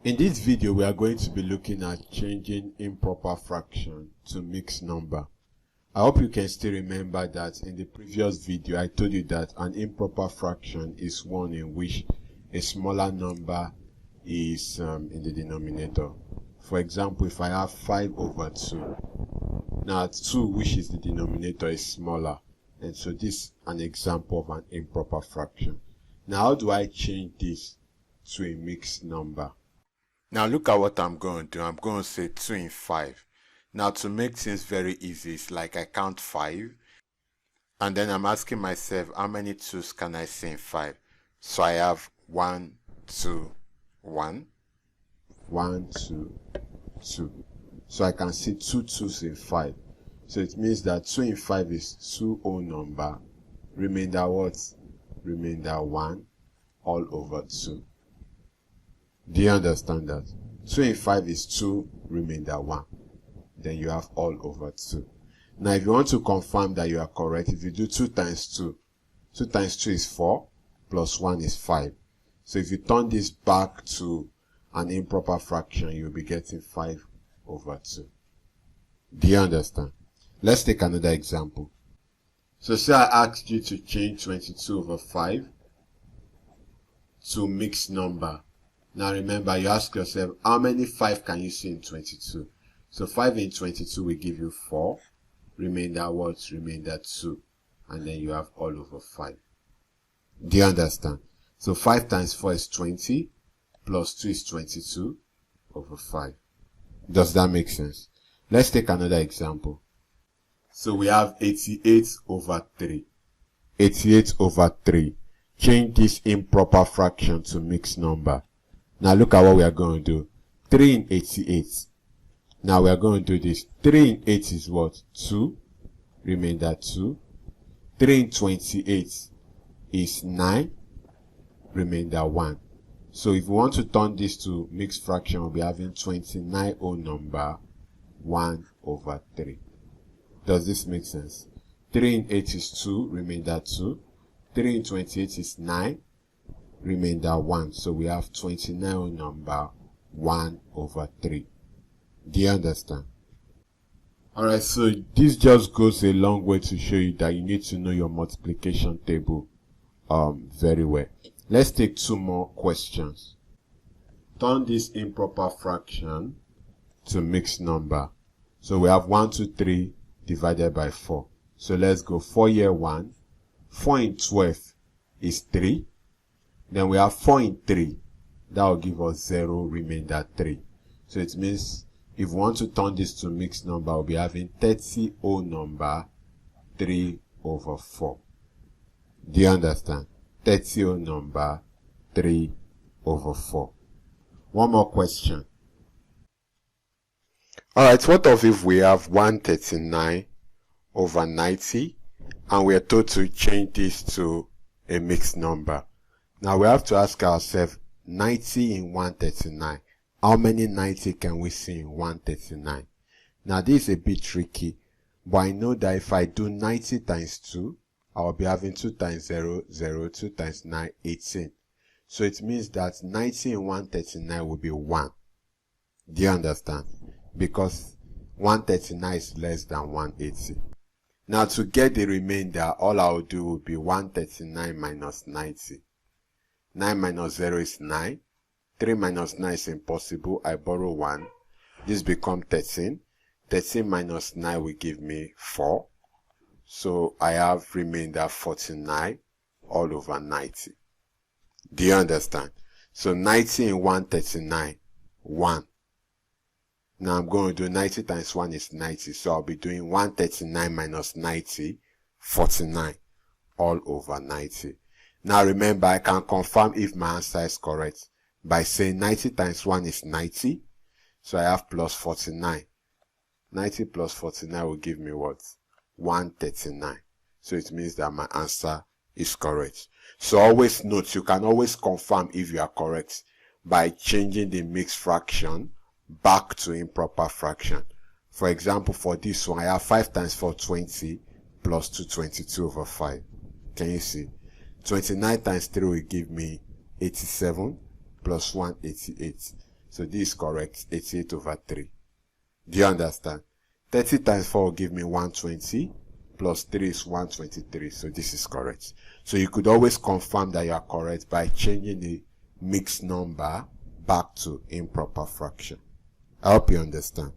In this video, we are going to be looking at changing improper fraction to mixed number. I hope you can still remember that in the previous video, I told you that an improper fraction is one in which a smaller number is in the denominator. For example, if I have 5 over 2, now 2, which is the denominator, is smaller. And so this is an example of an improper fraction. Now, how do I change this to a mixed number? Now look at what I'm going to do. I'm going to say 2 in 5. Now to make things very easy, it's like I count 5. And then I'm asking myself, how many 2's can I say in 5? So I have 1, 2, 1. 1, 2, 2. So I can see 2 2's in 5. So it means that 2 in 5 is 2 whole number. Remainder what? Remainder 1 all over 2. Do you understand that? 2 in 5 is 2, remainder 1. Then you have all over 2. Now if you want to confirm that you are correct, if you do 2 times 2, 2 times 2 is 4, plus 1 is 5. So if you turn this back to an improper fraction, you'll be getting 5 over 2. Do you understand? Let's take another example. So say I asked you to change 22 over 5 to mixed number. Now remember, you ask yourself, how many 5 can you see in 22? So 5 in 22 will give you 4. Remainder what? Remainder 2. And then you have all over 5. Do you understand? So 5 times 4 is 20. Plus 2 is 22 over 5. Does that make sense? Let's take another example. So we have 88 over 3. 88 over 3. Change this improper fraction to mixed number. Now look at what we are going to do. 3 in 88. Now we are going to do this. 3 in 8 is what? 2. Remainder 2. 3 in 28 is 9. Remainder 1. So if we want to turn this to mixed fraction, we'll be having 29 whole number 1 over 3. Does this make sense? 3 in 8 is 2. Remainder 2. 3 in 28 is 9. Remainder 1. So we have 29 whole number 1 over 3. Do you understand? Alright, so this just goes a long way to show you that you need to know your multiplication table very well. Let's take 2 more questions. Turn this improper fraction to mixed number. So we have 1, 2, 3 divided by 4. So let's go 4 here 1. 4 in 12 is 3. Then we have 4 in 3. That will give us 0, remainder 3. So it means if we want to turn this to mixed number, we'll be having 30 whole number 3 over 4. Do you understand? 30 whole number 3 over 4. One more question. Alright, what if we have 139 over 90 and we are told to change this to a mixed number? Now we have to ask ourselves, 90 in 139. How many 90 can we see in 139? Now this is a bit tricky, but I know that if I do 90 times 2, I will be having 2 times 0, 0, 2 times 9, 18. So it means that 90 in 139 will be 1. Do you understand? Because 139 is less than 180. Now to get the remainder, all I will do will be 139 minus 90. 9 minus 0 is 9. 3 minus 9 is impossible. I borrow 1. This becomes 13. 13 minus 9 will give me 4. So I have remainder 49 all over 90. Do you understand? So 90 in 139, 1. Now I'm going to do 90 times 1 is 90. So I'll be doing 139 minus 90, 49 all over 90. Now remember, I can confirm if my answer is correct by saying 90 times 1 is 90. So I have plus 49. 90 plus 49 will give me what? 139. So it means that my answer is correct. So always note, you can always confirm if you are correct by changing the mixed fraction back to improper fraction. For example, for this one, I have 5 times 4, 20, plus 2, 22 over 5. Can you see? 29 times 3 will give me 87, plus 1, 88. So this is correct, 88 over 3. Do you understand? 30 times 4 will give me 120, plus 3 is 123. So this is correct. So you could always confirm that you are correct by changing the mixed number back to improper fraction. I hope you understand.